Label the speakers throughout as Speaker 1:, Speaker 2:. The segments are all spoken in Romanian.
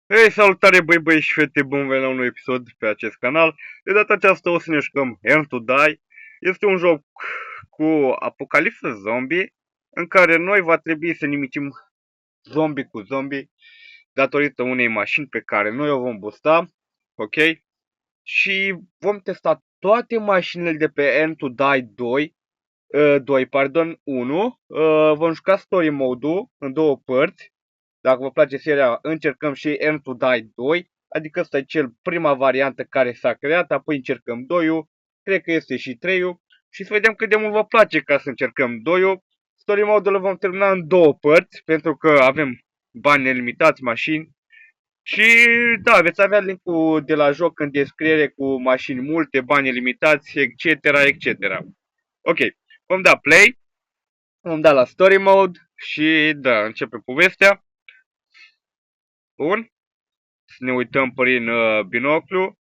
Speaker 1: Hei, salutare băi și fete, bun venit la un nou episod pe acest canal. De data aceasta o să ne jucăm Earn to Die. Este un joc cu apocalipsă zombie, în care noi va trebui să nimicim zombie cu zombie datorită unei mașini pe care noi o vom boosta, ok? Și vom testa toate mașinile de pe Earn to Die 1. Vom juca story mode-ul în două părți. Dacă vă place seria, încercăm și Earn to Die 2, adică ăsta e prima variantă care s-a creat, apoi încercăm 2-ul, cred că este și 3-ul și să vedem cât de mult vă place ca să încercăm 2-ul. Story mode-ul vom termina în două părți, pentru că avem bani nelimitați, mașini. Și da, veți avea link-ul de la joc în descriere cu mașini multe, bani limitați, etc., etc. Ok, vom da play, vom da la story mode și da, începe povestea. Bun, să ne uităm prin binoclu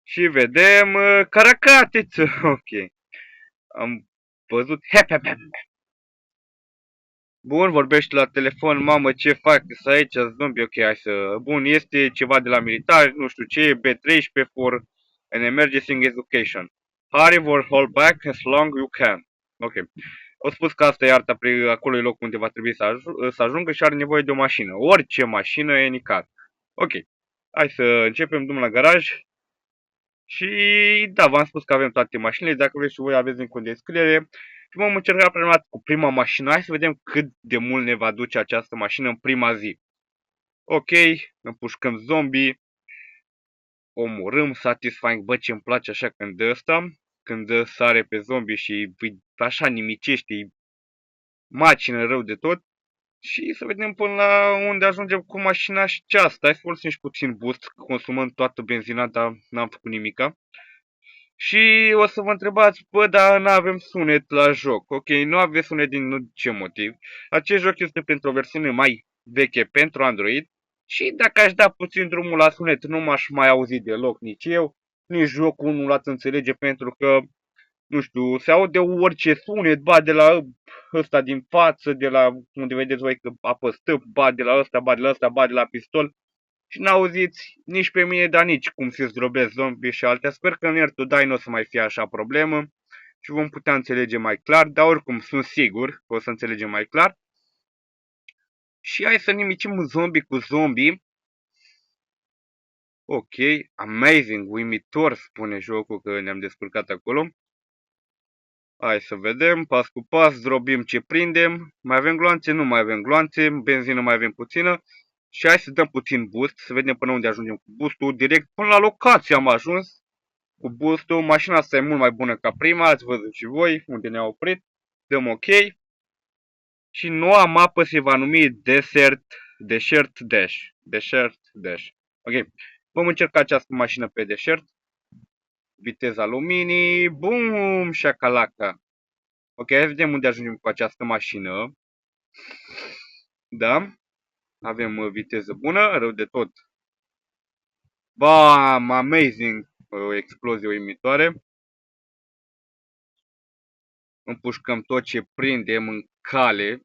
Speaker 1: și vedem caracatiță. Ok, am văzut. Hep, hep, hep. Bun, vorbește la telefon, mamă, ce fac, să aici, zombie, ok, hai să... Bun, este ceva de la militar, nu știu ce, B13 for an emergency education. Hurry or hold back as long you can. Ok. Au spus că asta e arta, acolo e locul unde va trebui să ajungă și are nevoie de o mașină. Orice mașină e nicat. Ok. Hai să începem, dăm la garaj. Și da, v-am spus că avem toate mașinile, dacă vreți și voi aveți link în descriere. Și vom încerca prima dată cu prima mașină. Hai să vedem cât de mult ne va duce această mașină în prima zi. Ok, împușcăm zombie, omorâm, satisfying, bă, ce-mi place așa când dă ăsta, când dă sare pe zombie și așa nimicește, macină rău de tot. Și să vedem până la unde ajungem cu mașina aceasta. Hai să folosim și puțin boost, consumăm toată benzina, dar n-am făcut nimica. Și o să vă întrebați, bă, dar nu avem sunet la joc. Ok, nu aveți sunet din ce motiv. Acest joc este pentru o versiune mai veche pentru Android. Și dacă aș da puțin drumul la sunet, nu m-aș mai auzi deloc nici eu, nici jocul nu l-ați înțelege pentru că, nu știu, se aude orice sunet, ba de la ăsta din față, de la unde vedeți voi că apăs stâlp, ba de la ăsta, ba de la ăsta, ba de la pistol. Și n-auziți nici pe mine, dar nici cum se zdrobesc zombie și altea. Sper că în Air to Die nu o să mai fie așa problemă și vom putea înțelege mai clar, dar oricum sunt sigur că o să înțelegem mai clar. Și hai să nimicim zombie cu zombie. Ok, amazing, uimitor, spune jocul că ne-am descurcat acolo. Hai să vedem, pas cu pas, zdrobim ce prindem. Mai avem gloanțe? Nu mai avem gloanțe, benzină mai avem puțină. Și hai să dăm puțin boost, să vedem până unde ajungem cu boostul. Direct până la locație am ajuns cu boostul. Mașina asta e mult mai bună ca prima, ați văzut și voi unde ne-a oprit. Dăm ok. Și noua mapă se va numi Desert Dash. Desert Dash. Ok. Vom încerca această mașină pe desert. Viteza luminii. Bum! Șacalaca. Ok, hai să vedem unde ajungem cu această mașină. Da. Avem viteză bună, rău de tot. Bam! Amazing! O explozie uimitoare. Împușcăm tot ce prindem în cale.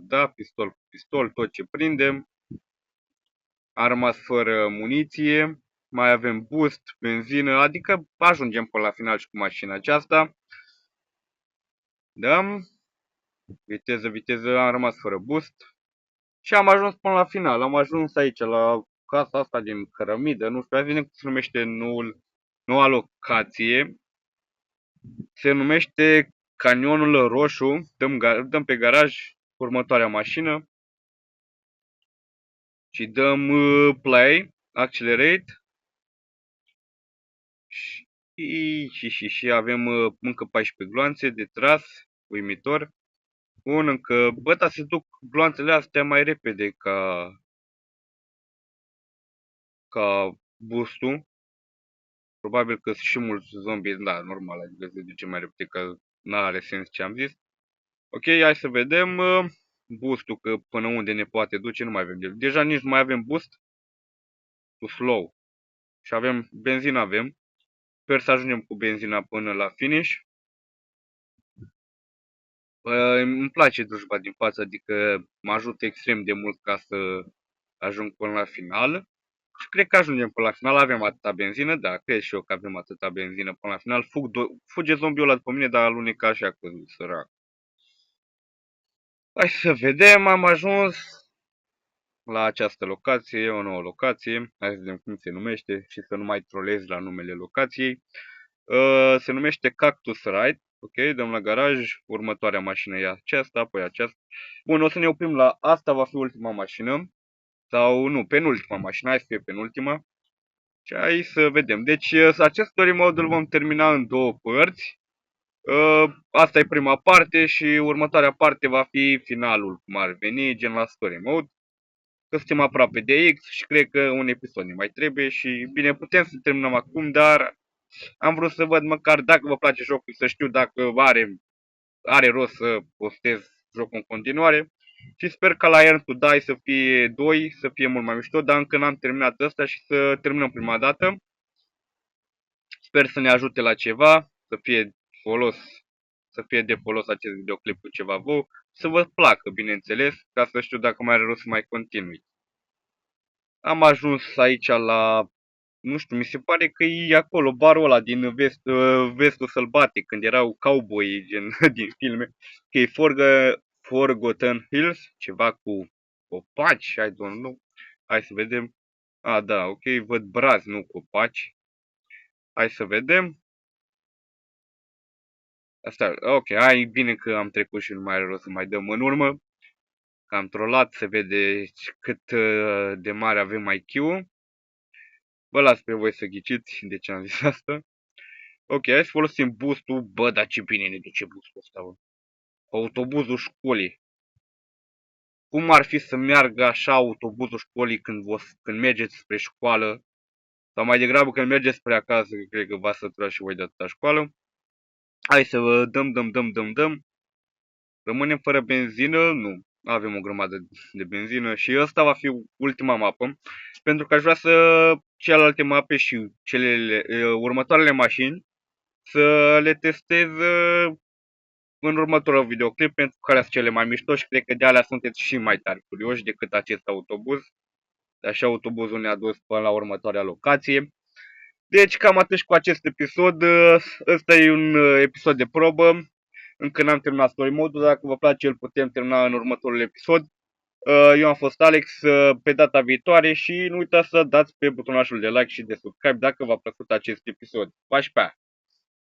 Speaker 1: Da, pistol cu pistol, tot ce prindem. Am rămas fără muniție. Mai avem boost, benzină, adică ajungem până la final și cu mașina aceasta. Dăm. Viteză, am rămas fără boost. Și am ajuns până la final. Am ajuns aici, la casa asta din cărămidă. Nu știu, vedem cum se numește noua locație. Se numește Canionul Roșu. Dăm pe garaj următoarea mașină. Și dăm play, accelerate. Și avem încă 14 gloanțe de tras, uimitor. Bun, încă, bă, dar se duc gloanțele astea mai repede ca boost-ul. Probabil că sunt și mulți zombie, da, normal, adică se duce mai repede, că n-are sens ce am zis. Ok, hai să vedem boost-ul, că până unde ne poate duce, nu mai avem. Deja nici nu mai avem boost cu slow. Și avem, benzină avem. Sper să ajungem cu benzina până la finish. Îmi place drujba din față, adică mă ajută extrem de mult ca să ajung până la final. Și cred că ajungem până la final, avem atâta benzină, da, cred și eu că avem atâta benzină până la final. Fuge zombiul ăla după mine, dar alunecă așa că sărac. Hai să vedem, am ajuns la această locație, o nouă locație. Hai să vedem cum se numește și să nu mai trolez la numele locației. Se numește Cactus Ride. Ok, dăm la garaj. Următoarea mașină e aceasta, apoi aceasta. Bun, o să ne oprim la asta, va fi ultima mașină. Sau nu, penultima mașină, hai să fie penultima. Și hai să vedem. Deci acest story mode îl vom termina în două părți. Asta e prima parte și următoarea parte va fi finalul, cum ar veni, gen la story mode. Că suntem aproape de X și cred că un episod ne mai trebuie și bine, putem să terminăm acum, dar am vrut să văd măcar dacă vă place jocul, să știu dacă are rost să postez jocul în continuare. Și sper ca la Earn to Die să fie 2, să fie mult mai mișto, dar încă n-am terminat ăsta și să terminăm prima dată. Sper să ne ajute la ceva, să fie de folos acest videoclip cu ceva vouă, să vă placă, bineînțeles, ca să știu dacă mai are rost să mai continui. Am ajuns aici la, nu știu, mi se pare că e acolo barul ăla din vestul sălbatic, când erau cowboy gen din filme, că e Forgotten Hills, ceva cu copaci, I don't know. Hai să vedem. Da, ok, văd brazi, nu copaci. Hai să vedem. Asta, ok, hai, bine că am trecut și nu mai are rost să mai dăm în urmă. Că am trolat, se vede cât de mare avem IQ-ul. Vă las pe voi să ghiciți de ce am zis asta. Ok, hai să folosim boost-ul. Bă, dar ce bine ne duce boost-ul ăsta, bă. Autobuzul școlii. Cum ar fi să meargă așa autobuzul școlii când mergeți spre școală? Sau mai degrabă când mergeți spre acasă, că cred că v-ați săturat și voi de atâta școală. Hai să vă dăm. Rămânem fără benzină? Nu. Avem o grămadă de benzină și ăsta va fi ultima mapă. Pentru că aș vrea să celelalte mape și următoarele mașini să le testez în următorul videoclip, pentru care sunt cele mai mișto și cred că de alea sunteți și mai tare curioși decât acest autobuz. Așa autobuzul ne-a dus până la următoarea locație. Deci cam atât și cu acest episod. Ăsta e un episod de probă. Încă n-am terminat story mode-ul, dacă vă place îl putem termina în următorul episod. Eu am fost Alex, pe data viitoare și nu uitați să dați pe butonașul de like și de subscribe dacă v-a plăcut acest episod. Pa și pe aia!